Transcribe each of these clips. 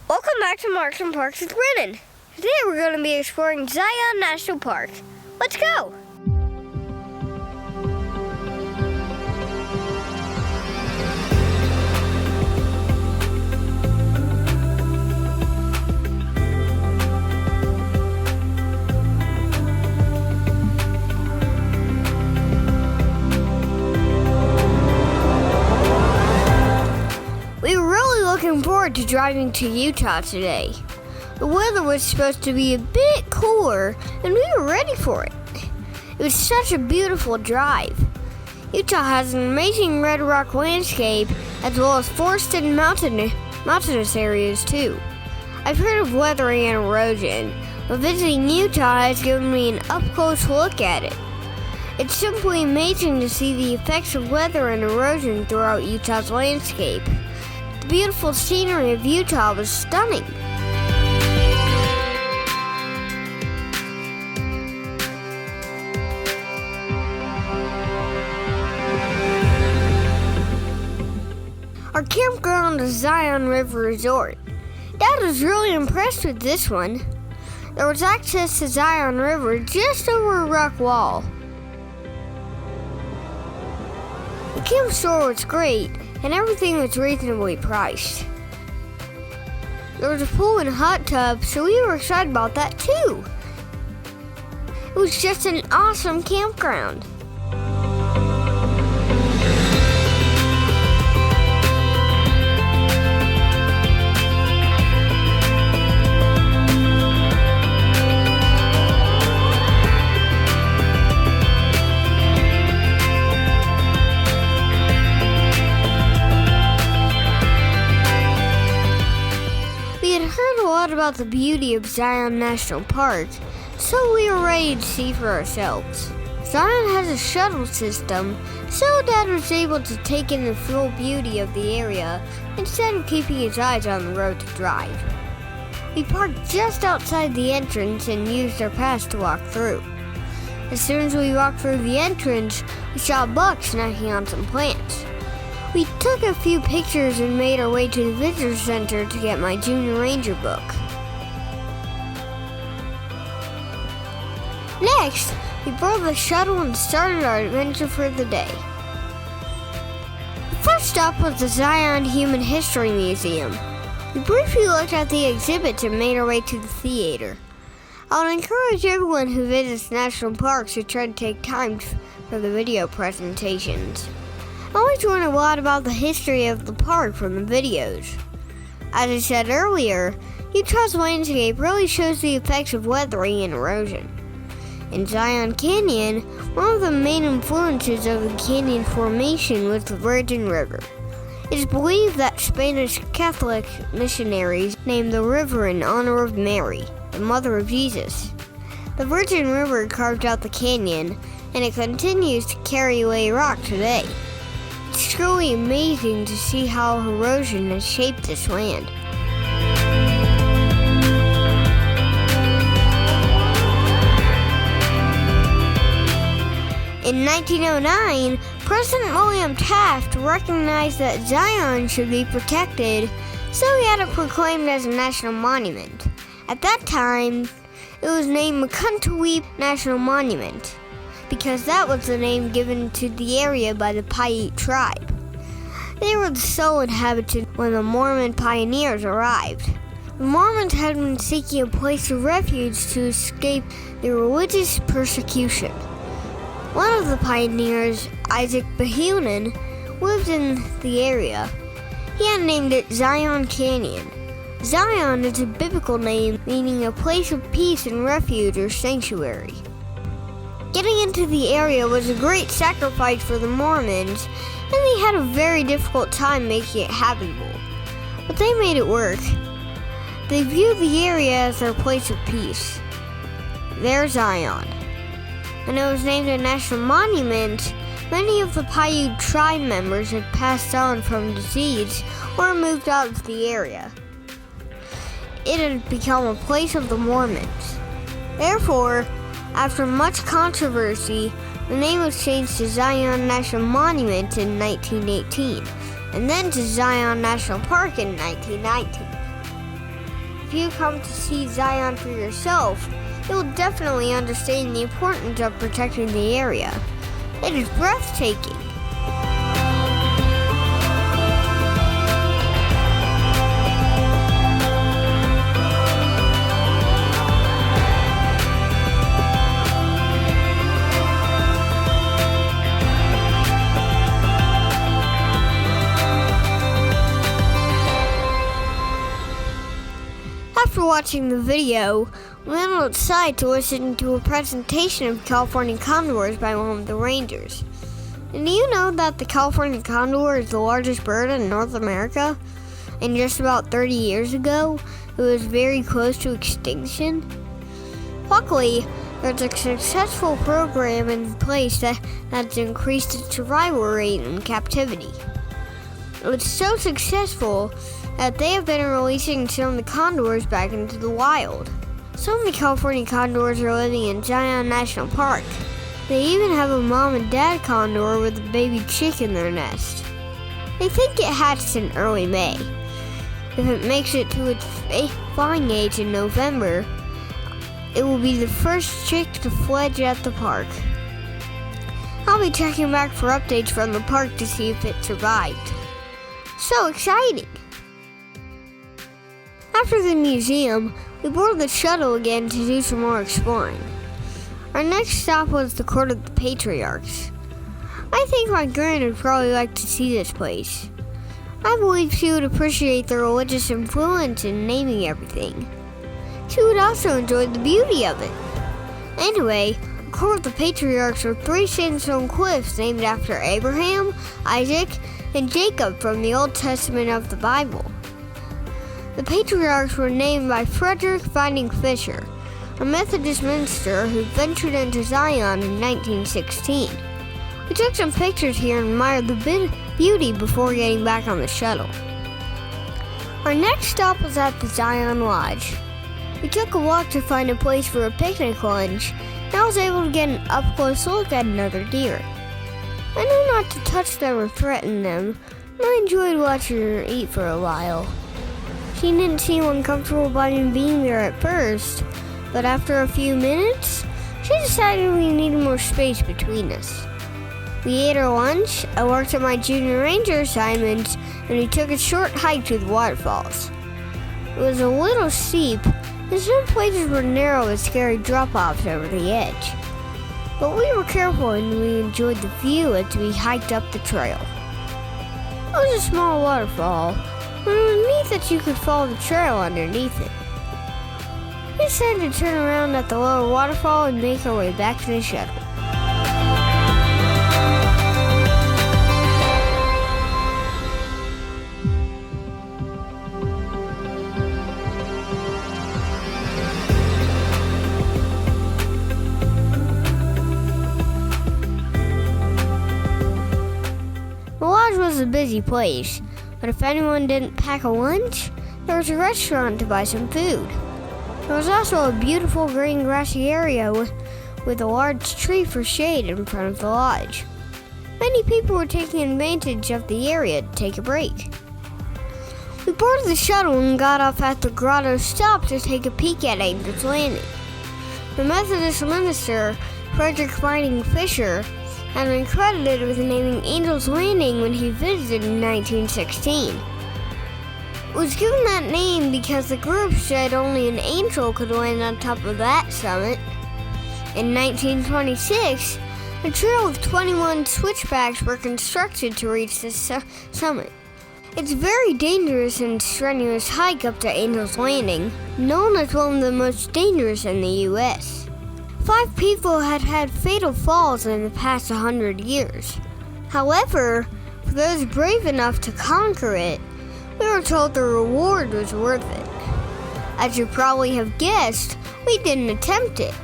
Welcome back to Marks and Parks with Brennan. Today we're going to be exploring Zion National Park. Let's go! Looking forward to driving to Utah today. The weather was supposed to be a bit cooler and we were ready for it. It was such a beautiful drive. Utah has an amazing red rock landscape as well as forested mountainous areas too. I've heard of weathering and erosion, but visiting Utah has given me an up-close look at it. It's simply amazing to see the effects of weather and erosion throughout Utah's landscape. The beautiful scenery of Utah was stunning. Our campground is Zion River Resort. Dad was really impressed with this one. There was access to Zion River just over a rock wall. The camp store was great, and everything was reasonably priced. There was a pool and a hot tub, so we were excited about that too. It was just an awesome campground. About the beauty of Zion National Park, so we were ready to see for ourselves. Zion has a shuttle system, so Dad was able to take in the full beauty of the area instead of keeping his eyes on the road to drive. We parked just outside the entrance and used our pass to walk through. As soon as we walked through the entrance, we saw a buck snacking on some plants. We took a few pictures and made our way to the visitor center to get my Junior Ranger book. Next, we boarded the shuttle and started our adventure for the day. The first stop was the Zion Human History Museum. We briefly looked at the exhibits and made our way to the theater. I would encourage everyone who visits national parks to try to take time for the video presentations. I always learn a lot about the history of the park from the videos. As I said earlier, Utah's landscape really shows the effects of weathering and erosion. In Zion Canyon, one of the main influences of the canyon formation was the Virgin River. It is believed that Spanish Catholic missionaries named the river in honor of Mary, the mother of Jesus. The Virgin River carved out the canyon, and it continues to carry away rock today. It's truly amazing to see how erosion has shaped this land. In 1909, President William Taft recognized that Zion should be protected, so he had it proclaimed as a national monument. At that time, it was named McCuntaweep National Monument, because that was the name given to the area by the Paiute tribe. They were the sole inhabitants when the Mormon pioneers arrived. The Mormons had been seeking a place of refuge to escape their religious persecution. One of the pioneers, Isaac Bahunan, lived in the area. He had named it Zion Canyon. Zion is a biblical name meaning a place of peace and refuge or sanctuary. Getting into the area was a great sacrifice for the Mormons, and they had a very difficult time making it habitable. But they made it work. They viewed the area as their place of peace. There's Zion. When it was named a national monument, many of the Paiute tribe members had passed on from disease or moved out of the area. It had become a place of the Mormons. Therefore, after much controversy, the name was changed to Zion National Monument in 1918, and then to Zion National Park in 1919. you come to see Zion for yourself, you will definitely understand the importance of protecting the area. It is breathtaking. After watching the video, we went outside to listen to a presentation of California condors by one of the rangers. And do you know that the California condor is the largest bird in North America? And just about 30 years ago, it was very close to extinction. Luckily, there's a successful program in place that's increased its survival rate in captivity. It was so successful that they have been releasing some of the condors back into the wild. Some of the California condors are living in Zion National Park. They even have a mom and dad condor with a baby chick in their nest. They think it hatched in early May. If it makes it to its flying age in November, it will be the first chick to fledge at the park. I'll be checking back for updates from the park to see if it survived. So exciting! After the museum, we boarded the shuttle again to do some more exploring. Our next stop was the Court of the Patriarchs. I think my gran would probably like to see this place. I believe she would appreciate the religious influence in naming everything. She would also enjoy the beauty of it. Anyway, the Court of the Patriarchs are 3 sandstone cliffs named after Abraham, Isaac, and Jacob from the Old Testament of the Bible. The patriarchs were named by Frederick Vining Fisher, a Methodist minister who ventured into Zion in 1916. We took some pictures here and admired the beauty before getting back on the shuttle. Our next stop was at the Zion Lodge. We took a walk to find a place for a picnic lunch, and I was able to get an up-close look at another deer. I knew not to touch them or threaten them, and I enjoyed watching her eat for a while. She didn't seem uncomfortable about me being there at first, but after a few minutes, she decided we needed more space between us. We ate our lunch, I worked on my junior ranger assignments, and we took a short hike to the waterfalls. It was a little steep, and some places were narrow with scary drop-offs over the edge. But we were careful and we enjoyed the view as we hiked up the trail. It was a small waterfall, but it was neat that you could follow the trail underneath it. We decided to turn around at the lower waterfall and make our way back to the shuttle. The lodge was a busy place, but if anyone didn't pack a lunch, there was a restaurant to buy some food. There was also a beautiful green grassy area with a large tree for shade in front of the lodge. Many people were taking advantage of the area to take a break. We boarded the shuttle and got off at the grotto stop to take a peek at Angel's Landing. The Methodist minister, Frederick Vining Fisher, had been credited with naming Angel's Landing when he visited in 1916. It was given that name because the group said only an angel could land on top of that summit. In 1926, a trail of 21 switchbacks were constructed to reach the summit. It's a very dangerous and strenuous hike up to Angel's Landing, known as one of the most dangerous in the U.S. 5 people had had fatal falls in the past 100 years. However, for those brave enough to conquer it, we were told the reward was worth it. As you probably have guessed, we didn't attempt it.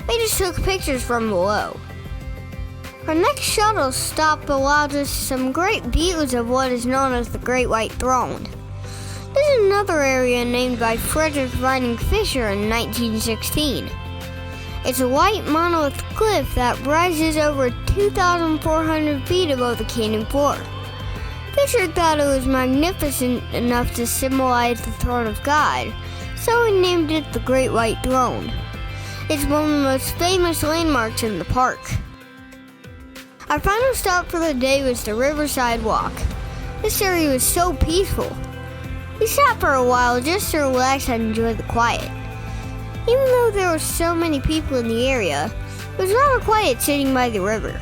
We just took pictures from below. Our next shuttle stop allowed us some great views of what is known as the Great White Throne. This is another area named by Frederick Vining Fisher in 1916. It's a white monolith cliff that rises over 2,400 feet above the canyon floor. Fisher thought it was magnificent enough to symbolize the throne of God, so he named it the Great White Throne. It's one of the most famous landmarks in the park. Our final stop for the day was the Riverside Walk. This area was so peaceful. We sat for a while just to relax and enjoy the quiet. Even though there were so many people in the area, it was rather quiet sitting by the river.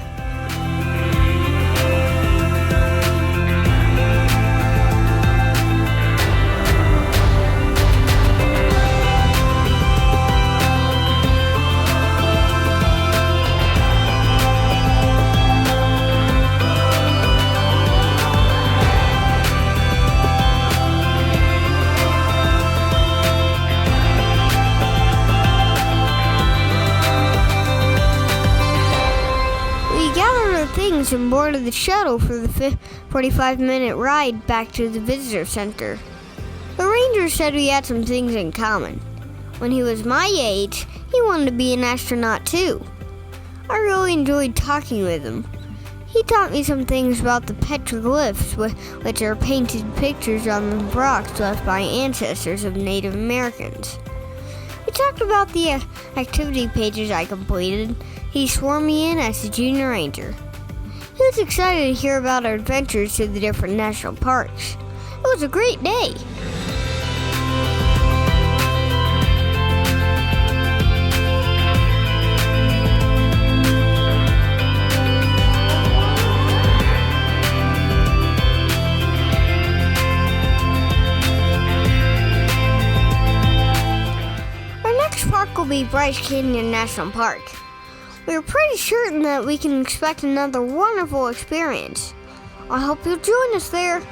Things and boarded the shuttle for the 45-minute ride back to the visitor center. The ranger said we had some things in common. When he was my age, he wanted to be an astronaut too. I really enjoyed talking with him. He taught me some things about the petroglyphs, which are painted pictures on the rocks left by ancestors of Native Americans. We talked about the activity pages I completed. He swore me in as a junior ranger. He was excited to hear about our adventures to the different national parks. It was a great day. Our next park will be Bryce Canyon National Park. We're pretty certain that we can expect another wonderful experience. I hope you'll join us there.